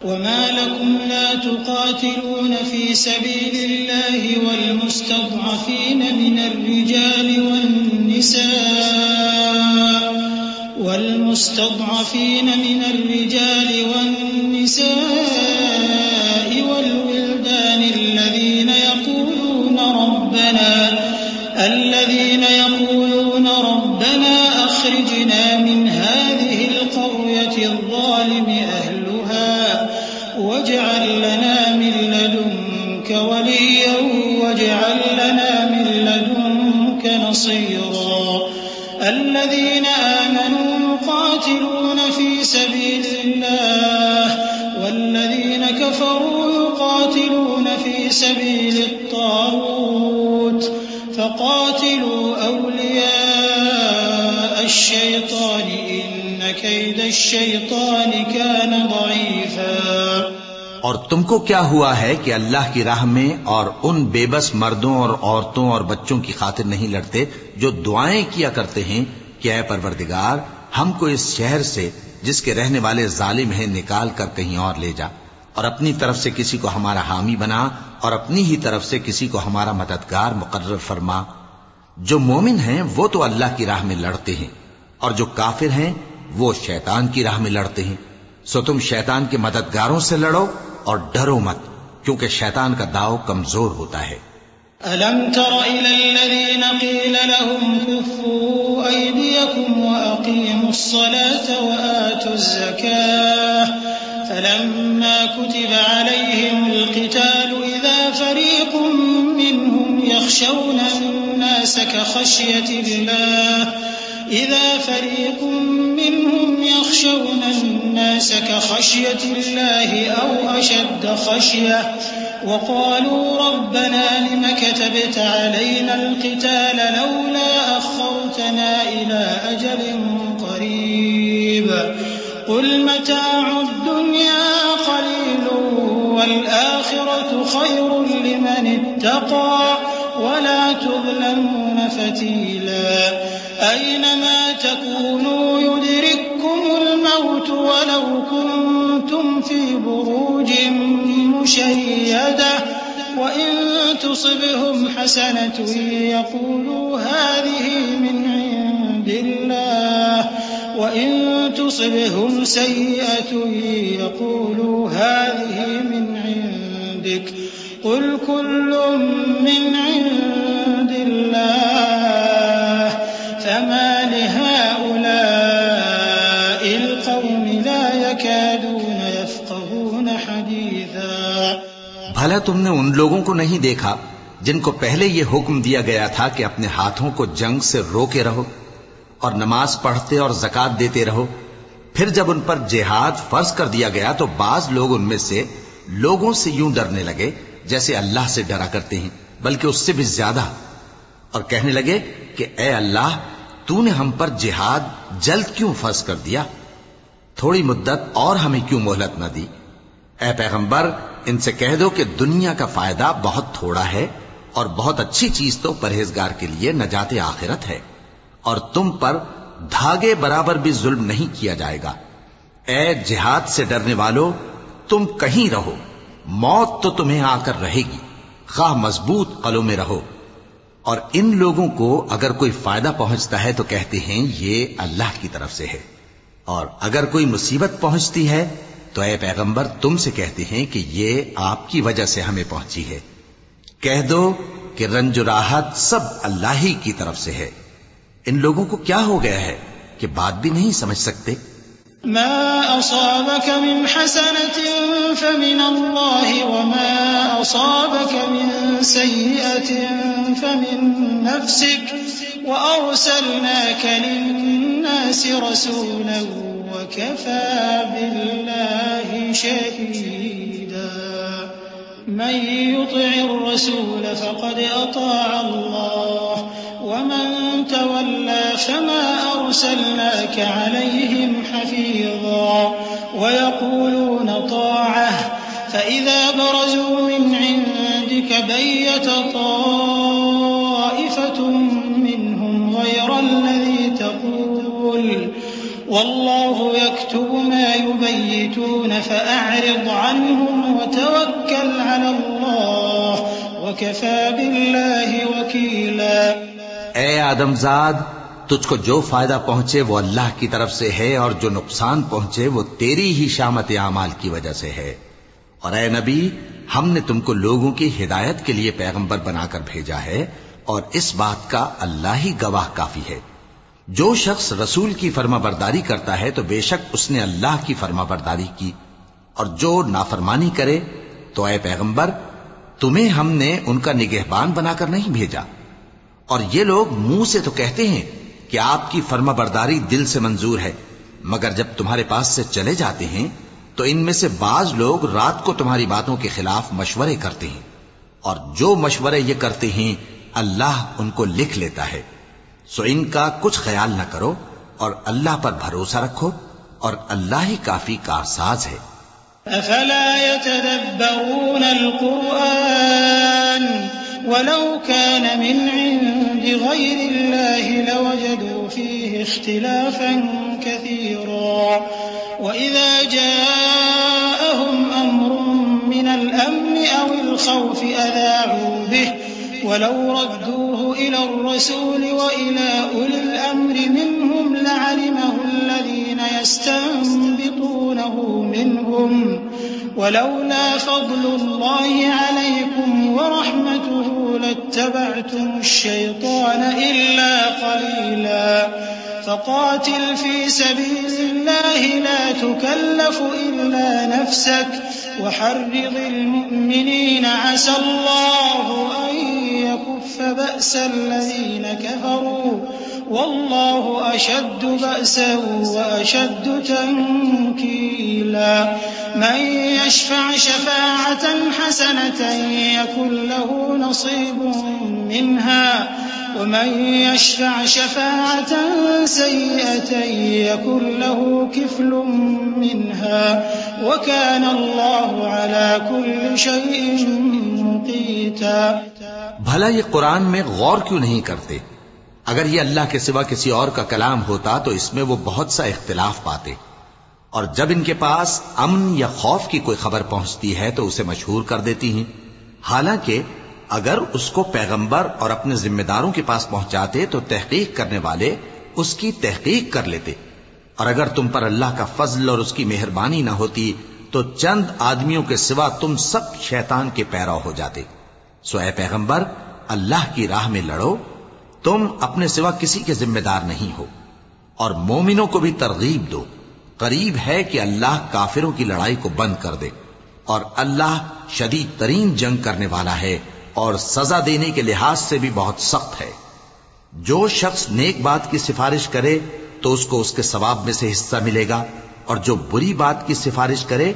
وما لكم لا تقاتلون في سبيل الله والمستضعفين من الرجال والنساء والولدان الذين يقولون ربنا أخرجنا من هذه القرية الظالم أهلها واجعل لنا من لدنك وليا واجعل لنا من لدنك نصيرا الذين آمنوا يقاتلون في سبيل الله والذين كفروا يقاتلون في سبيل الطاغوت فقاتلوا أولياء الشيطان إن كيد الشيطان كان ضعيفا۔ اور تم کو کیا ہوا ہے کہ اللہ کی راہ میں اور ان بے بس مردوں اور عورتوں اور بچوں کی خاطر نہیں لڑتے جو دعائیں کیا کرتے ہیں کہ اے پروردگار ہم کو اس شہر سے جس کے رہنے والے ظالم ہیں نکال کر کہیں اور لے جا، اور اپنی طرف سے کسی کو ہمارا حامی بنا اور اپنی ہی طرف سے کسی کو ہمارا مددگار مقرر فرما۔ جو مومن ہیں وہ تو اللہ کی راہ میں لڑتے ہیں، اور جو کافر ہیں وہ شیطان کی راہ میں لڑتے ہیں، سو تم شیطان کے مددگاروں سے لڑو اور ڈرو مت، کیونکہ شیطان کا داؤ کمزور ہوتا ہے۔ أَلَمْ تَرَ إِلَى الَّذِينَ قِيلَ لَهُمْ كُفُّوا أَيْدِيَكُمْ وَأَقِيمُوا الصَّلَاةَ وَآتُوا الزَّكَاةَ فَلَمَّا كُتِبَ عَلَيْهِمُ الْقِتَالُ إِذَا فَرِيقٌ مِّنْهُمْ يَخْشَوْنَ النَّاسَ كَخَشْيَةِ اللَّهِ أَوْ أَشَدَّ خَشْيَةً وَقَالُوا رَبَّنَا لِمَ كَتَبْتَ عَلَيْنَا الْقِتَالَ لَوْلَا أَخَّرْتَنَا إِلَى أَجَلٍ قَرِيبٍ قُلْ مَتَاعُ الدُّنْيَا قَلِيلٌ وَالْآخِرَةُ خَيْرٌ لِمَنِ اتَّقَى وَلَا تُظْلَمُونَ فَتِيلًا أَيْنَمَا تَكُونُوا يُدْرِككُّمُ الْمَوْتُ وَلَوْ كُنتُمْ فِي بُرُوجٍ مُشَيَّدَةٍ وَإِن تُصِبْهُمْ حَسَنَةٌ يَقُولُوا هَٰذِهِ مِنْ عِندِ اللَّهِ وَإِن تُصِبْهُمْ سَيِّئَةٌ يَقُولُوا هَٰذِهِ مِنْ عِندِكَ قُلْ كُلٌّ مِّنْ عِندِ اللَّهِ فَمَا لِهَٰؤُلَاءِ الْقَوْمِ لَا يَكَادُونَ يَفْقَهُونَ حَدِيثًا۔ بھلا تم نے ان لوگوں کو نہیں دیکھا جن کو پہلے یہ حکم دیا گیا تھا کہ اپنے ہاتھوں کو جنگ سے روکے رہو اور نماز پڑھتے اور زکوٰۃ دیتے رہو، پھر جب ان پر جہاد فرض کر دیا گیا تو بعض لوگ ان میں سے لوگوں سے یوں ڈرنے لگے جیسے اللہ سے ڈرا کرتے ہیں، بلکہ اس سے بھی زیادہ، اور کہنے لگے کہ اے اللہ تو نے ہم پر جہاد جلد کیوں فرض کر دیا، تھوڑی مدت اور ہمیں کیوں مہلت نہ دی؟ اے پیغمبر ان سے کہہ دو کہ دنیا کا فائدہ بہت تھوڑا ہے اور بہت اچھی چیز تو پرہیزگار کے لیے نجات آخرت ہے، اور تم پر دھاگے برابر بھی ظلم نہیں کیا جائے گا۔ اے جہاد سے ڈرنے والو تم کہیں رہو، موت تو تمہیں آ کر رہے گی، خواہ مضبوط قلعوں میں رہو۔ اور ان لوگوں کو اگر کوئی فائدہ پہنچتا ہے تو کہتے ہیں یہ اللہ کی طرف سے ہے، اور اگر کوئی مصیبت پہنچتی ہے تو اے پیغمبر تم سے کہتے ہیں کہ یہ آپ کی وجہ سے ہمیں پہنچی ہے۔ کہہ دو کہ رنج و راحت سب اللہ ہی کی طرف سے ہے۔ ان لوگوں کو کیا ہو گیا ہے کہ بات بھی نہیں سمجھ سکتے؟ ما أصابك من حسنة فمن الله وما أصابك من سيئة فمن نفسك وأرسلناك للناس رسولا وكفى بالله شهيدا من يطع الرسول فقد أطاع الله ومن تولى فما أرسلناك عليهم حفيظا ويقولون طاعة فإذا برزوا من عندك بيت طائفة منهم غير الذي تقول والله يكتب ويكتب ما يبيتون فأعرض عنهم وتوكل على الله وكفى بالله وكيلا۔ اے آدم زاد، تجھ کو جو فائدہ پہنچے وہ اللہ کی طرف سے ہے، اور جو نقصان پہنچے وہ تیری ہی شامت اعمال کی وجہ سے ہے۔ اور اے نبی، ہم نے تم کو لوگوں کی ہدایت کے لیے پیغمبر بنا کر بھیجا ہے، اور اس بات کا اللہ ہی گواہ کافی ہے۔ جو شخص رسول کی فرما برداری کرتا ہے تو بے شک اس نے اللہ کی فرما برداری کی، اور جو نافرمانی کرے تو اے پیغمبر تمہیں ہم نے ان کا نگہبان بنا کر نہیں بھیجا۔ اور یہ لوگ منہ سے تو کہتے ہیں کہ آپ کی فرما برداری دل سے منظور ہے، مگر جب تمہارے پاس سے چلے جاتے ہیں تو ان میں سے بعض لوگ رات کو تمہاری باتوں کے خلاف مشورے کرتے ہیں، اور جو مشورے یہ کرتے ہیں اللہ ان کو لکھ لیتا ہے۔ سو ان کا کچھ خیال نہ کرو اور اللہ پر بھروسہ رکھو، اور اللہ ہی کافی کارساز ہے۔ افلا يتدبرون القرآن ولو كان من عند غير الله لوجدوا فيه اختلافا كثيرا وإذا جاءهم أمر من الأمن أو الخوف أذاعوا به ولو ردوه إلى الرسول وإلى أولي الأمر منهم لعلمه الذين يستنبطونه منهم ولولا فضل الله عليكم ورحمته لاتبعتم الشيطان إلا قليلا فقاتل في سبيل الله لا تكلف إلا نفسك وحرض المؤمنين عسى الله أن يكف بأس الذين كفروا والله أشد بأسا وأشد تنكيلا من يشفع شفاعة حسنة يكن له نصيب منها ومن يشفع شفاعة سيئة يكن له كفل منها وكان الله على كل شيء مقيتا۔ بھلا یہ قرآن میں غور کیوں نہیں کرتے؟ اگر یہ اللہ کے سوا کسی اور کا کلام ہوتا تو اس میں وہ بہت سا اختلاف پاتے، اور جب ان کے پاس امن یا خوف کی کوئی خبر پہنچتی ہے تو اسے مشہور کر دیتی ہیں، حالانکہ اگر اس کو پیغمبر اور اپنے ذمہ داروں کے پاس پہنچاتے تو تحقیق کرنے والے اس کی تحقیق کر لیتے، اور اگر تم پر اللہ کا فضل اور اس کی مہربانی نہ ہوتی تو چند آدمیوں کے سوا تم سب شیطان کے پیرو ہو جاتے۔ سو اے پیغمبر، اللہ کی راہ میں لڑو، تم اپنے سوا کسی کے ذمہ دار نہیں ہو، اور مومنوں کو بھی ترغیب دو، قریب ہے کہ اللہ کافروں کی لڑائی کو بند کر دے، اور اللہ شدید ترین جنگ کرنے والا ہے اور سزا دینے کے لحاظ سے بھی بہت سخت ہے۔ جو شخص نیک بات کی سفارش کرے تو اس کو اس کے ثواب میں سے حصہ ملے گا، اور جو بری بات کی سفارش کرے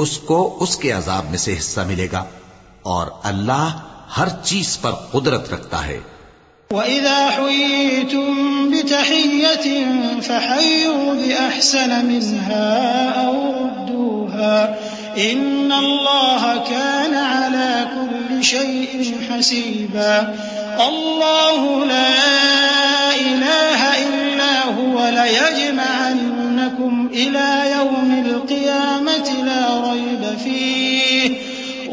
اس کو اس کے عذاب میں سے حصہ ملے گا، اور اللہ ہر چیز پر قدرت رکھتا ہے۔ وَإِذَا حُيِّيتُم بِتَحِيَّةٍ فَحَيُّوا بِأَحْسَنَ مِنْهَا أَوْ رُدُّوهَا إِنَّ اللَّهَ كَانَ عَلَى كُلِّ شَيْءٍ حَسِيبًا۔ اللَّهُ لَا إِلَٰهَ إِلَّا هُوَ لَيَجْمَعَنَّكُمْ إِلَىٰ يَوْمِ الْقِيَامَةِ لَا رَيْبَ فِيهِ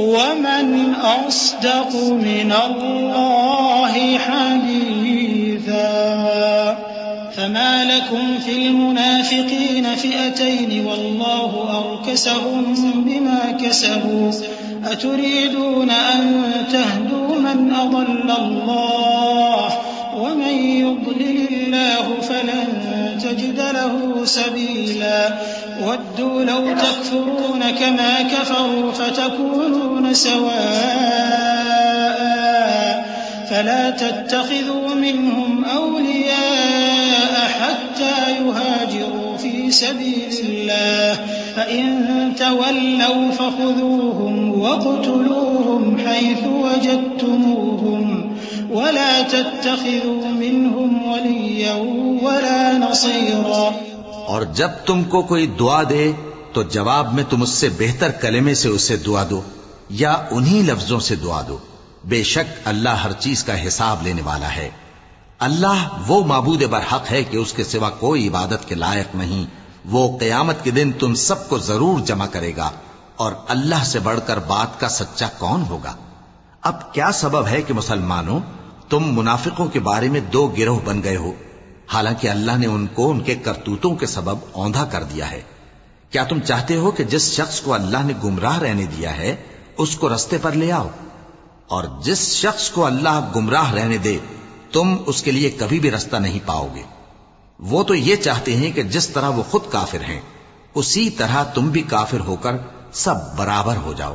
وَمَنْ أَصْدَقُ مِنَ اللَّهِ حَدِيثًا۔ فَمَا لَكُمْ فِي الْمُنَافِقِينَ فِئَتَيْنِ وَاللَّهُ أَرْكَسَهُم بِمَا كَسَبُوا أَتُرِيدُونَ أَن تَهْدُوا مَنْ أَضَلَّ اللَّهُ وَمَن يُضْلِلِ اللَّهُ فَلَن تَجِدَ لَهُ سَبِيلًا وَدُّوا لَوْ تَكْفُرُونَ كَمَا كَفَرُوا فَتَكُونُونَ سَوَاءً فَلَا تَتَّخِذُوا مِنْهُمْ أَوْلِيَاءَ حَتَّى يُهَاجِرُوا فِي سَبِيلِ اللَّهِ فَإِن تَوَلَّوْا فَخُذُوهُمْ وَاقْتُلُوهُمْ حَيْثُ وَجَدتُّمُوهُمْ وَلَا تَتَّخِذُوا مِنْهُمْ وَلِيًّا وَلَا نَصِيرًا۔ اور جب تم کو کوئی دعا دے تو جواب میں تم اس سے بہتر کلمے سے اسے دعا دو یا انہی لفظوں سے دعا دو، بے شک اللہ ہر چیز کا حساب لینے والا ہے۔ اللہ وہ معبود برحق ہے کہ اس کے سوا کوئی عبادت کے لائق نہیں، وہ قیامت کے دن تم سب کو ضرور جمع کرے گا، اور اللہ سے بڑھ کر بات کا سچا کون ہوگا؟ اب کیا سبب ہے کہ مسلمانوں تم منافقوں کے بارے میں دو گروہ بن گئے ہو، حالانکہ اللہ نے ان کو ان کے کرتوتوں کے سبب اوندھا کر دیا ہے؟ کیا تم چاہتے ہو کہ جس شخص کو اللہ نے گمراہ رہنے دیا ہے اس کو رستے پر لے آؤ، اور جس شخص کو اللہ گمراہ رہنے دے تم اس کے لیے کبھی بھی رستہ نہیں پاؤ گے؟ وہ تو یہ چاہتے ہیں کہ جس طرح وہ خود کافر ہیں اسی طرح تم بھی کافر ہو کر سب برابر ہو جاؤ۔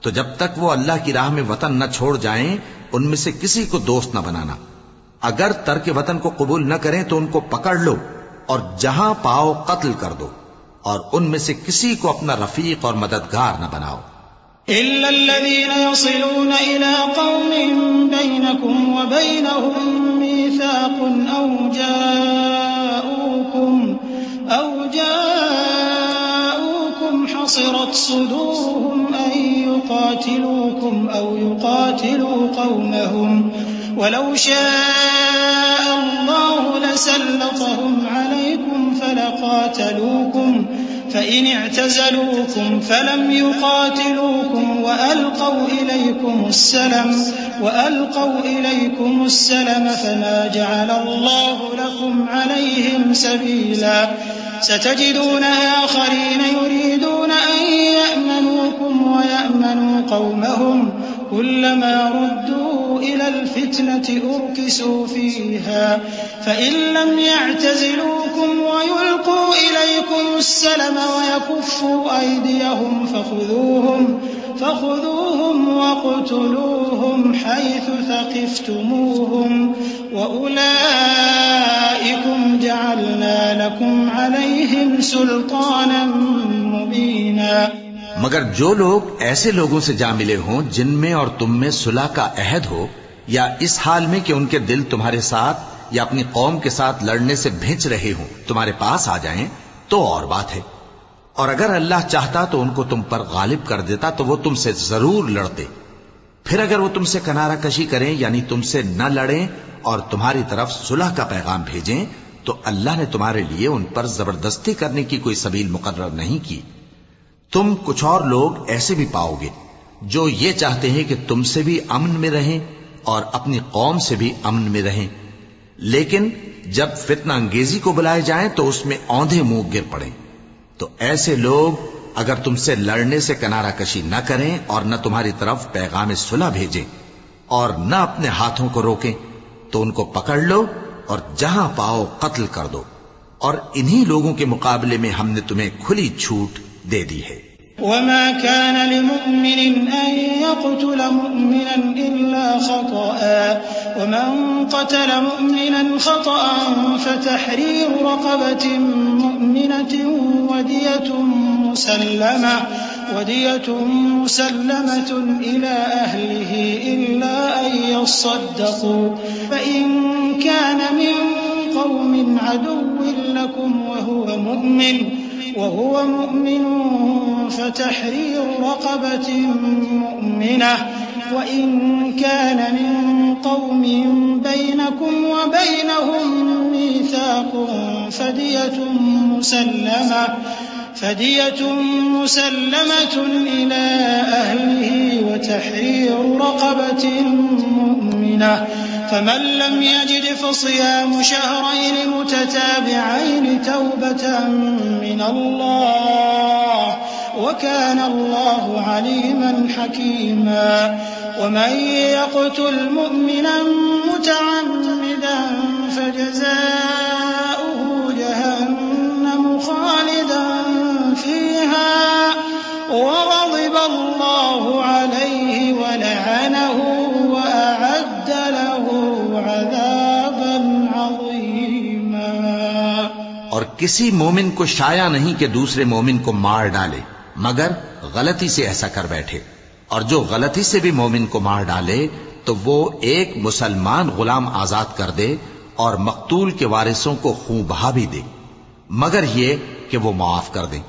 تو جب تک وہ اللہ کی راہ میں وطن نہ چھوڑ جائیں ان میں سے کسی کو دوست نہ بنانا۔ اگر ترک وطن کو قبول نہ کریں تو ان کو پکڑ لو اور جہاں پاؤ قتل کر دو، اور ان میں سے کسی کو اپنا رفیق اور مددگار نہ بناؤ۔ إلا الذين يصلون إلى قوم بينكم وبينهم ميثاق أو جاءوكم حصرت صدورهم أن يقاتلوكم أو يقاتلوا قومهم ولو شاء الله لسلطهم عليكم فلقاتلوكم فإن اعتزلوكم فلم يقاتلوكم وألقوا إليكم السلم فما جعل الله لكم عليهم سبيلا ستجدون آخرين يريدون أن يأمنوكم ويأمنوا قومهم كلما ردوا إلى الفتنة أركسوا فيها فإن لم يعتزلوكم ويلقوا إليكم السلم ويكفوا أيديهم فخذوهم واقتلوهم حيث ثقفتموهم وأولئكم جعلنا لكم عليهم سلطانا مبينا۔ مگر جو لوگ ایسے لوگوں سے جا ملے ہوں جن میں اور تم میں صلح کا عہد ہو، یا اس حال میں کہ ان کے دل تمہارے ساتھ یا اپنی قوم کے ساتھ لڑنے سے بھنچ رہے ہوں، تمہارے پاس آ جائیں تو اور بات ہے، اور اگر اللہ چاہتا تو ان کو تم پر غالب کر دیتا تو وہ تم سے ضرور لڑتے۔ پھر اگر وہ تم سے کنارہ کشی کریں یعنی تم سے نہ لڑیں اور تمہاری طرف صلح کا پیغام بھیجیں تو اللہ نے تمہارے لیے ان پر زبردستی کرنے کی کوئی سبیل مقرر نہیں کی۔ تم کچھ اور لوگ ایسے بھی پاؤ گے جو یہ چاہتے ہیں کہ تم سے بھی امن میں رہیں اور اپنی قوم سے بھی امن میں رہیں، لیکن جب فتنہ انگیزی کو بلائے جائیں تو اس میں اوندھے منہ گر پڑیں۔ تو ایسے لوگ اگر تم سے لڑنے سے کنارہ کشی نہ کریں اور نہ تمہاری طرف پیغام صلح بھیجیں اور نہ اپنے ہاتھوں کو روکیں تو ان کو پکڑ لو اور جہاں پاؤ قتل کر دو، اور انہی لوگوں کے مقابلے میں ہم نے تمہیں کھلی چھوٹ دے دی ہے۔ وما كان لمؤمن أن يقتل مؤمنا إلا خطأ ومن قتل مؤمنا خطأ فتحرير رقبة مؤمنة ودية مسلمة إلى أهله إلا أن يصدقوا فإن كان من قوم عدو لكم وهو مؤمن فتحرير رقبة مؤمنة وإن كان من قوم بينكم وبينهم ميثاق فدية مسلمة إلى أهله وتحرير رقبة مؤمنة فمن لم يجد فصيام شهرين متتابعين توبة من الله وكان الله عليما حكيما ومن يقتل مؤمنا متعمدا فجزاؤه جهنم خالدا فيها وغضب الله عليه ولعنه وأعد له عذابا عظيما۔ اور کسی مومن کو شایع نہیں کہ دوسرے مومن کو مار ڈالے مگر غلطی سے ایسا کر بیٹھے، اور جو غلطی سے بھی مومن کو مار ڈالے تو وہ ایک مسلمان غلام آزاد کر دے اور مقتول کے وارثوں کو خون بہا بھی دے، مگر یہ کہ وہ معاف کر دیں۔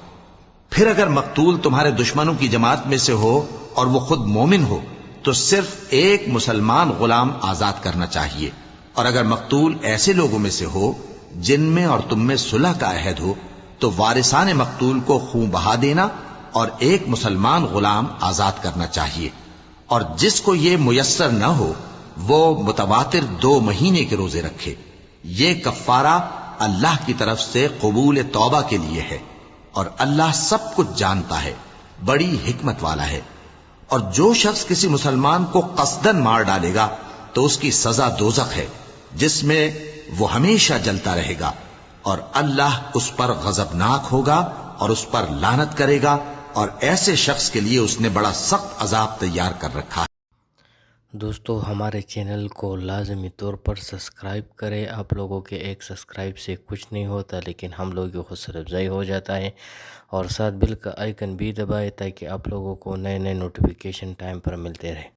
پھر اگر مقتول تمہارے دشمنوں کی جماعت میں سے ہو اور وہ خود مومن ہو تو صرف ایک مسلمان غلام آزاد کرنا چاہیے، اور اگر مقتول ایسے لوگوں میں سے ہو جن میں اور تم میں صلح کا عہد ہو تو وارثان مقتول کو خون بہا دینا اور ایک مسلمان غلام آزاد کرنا چاہیے، اور جس کو یہ میسر نہ ہو وہ متواتر 2 مہینے کے روزے رکھے۔ یہ کفارہ اللہ کی طرف سے قبول توبہ کے لیے ہے، اور اللہ سب کچھ جانتا ہے، بڑی حکمت والا ہے۔ اور جو شخص کسی مسلمان کو قصدن مار ڈالے گا تو اس کی سزا دوزخ ہے، جس میں وہ ہمیشہ جلتا رہے گا، اور اللہ اس پر غضبناک ہوگا اور اس پر لعنت کرے گا، اور ایسے شخص کے لیے اس نے بڑا سخت عذاب تیار کر رکھا ہے۔ دوستو ہمارے چینل کو لازمی طور پر سبسکرائب کریں۔ آپ لوگوں کے ایک سبسکرائب سے کچھ نہیں ہوتا، لیکن ہم لوگوں کی حوصلہ افزائی ہو جاتا ہے، اور ساتھ بل کا آئیکن بھی دبائے تاکہ آپ لوگوں کو نئے نوٹیفیکیشن ٹائم پر ملتے رہے۔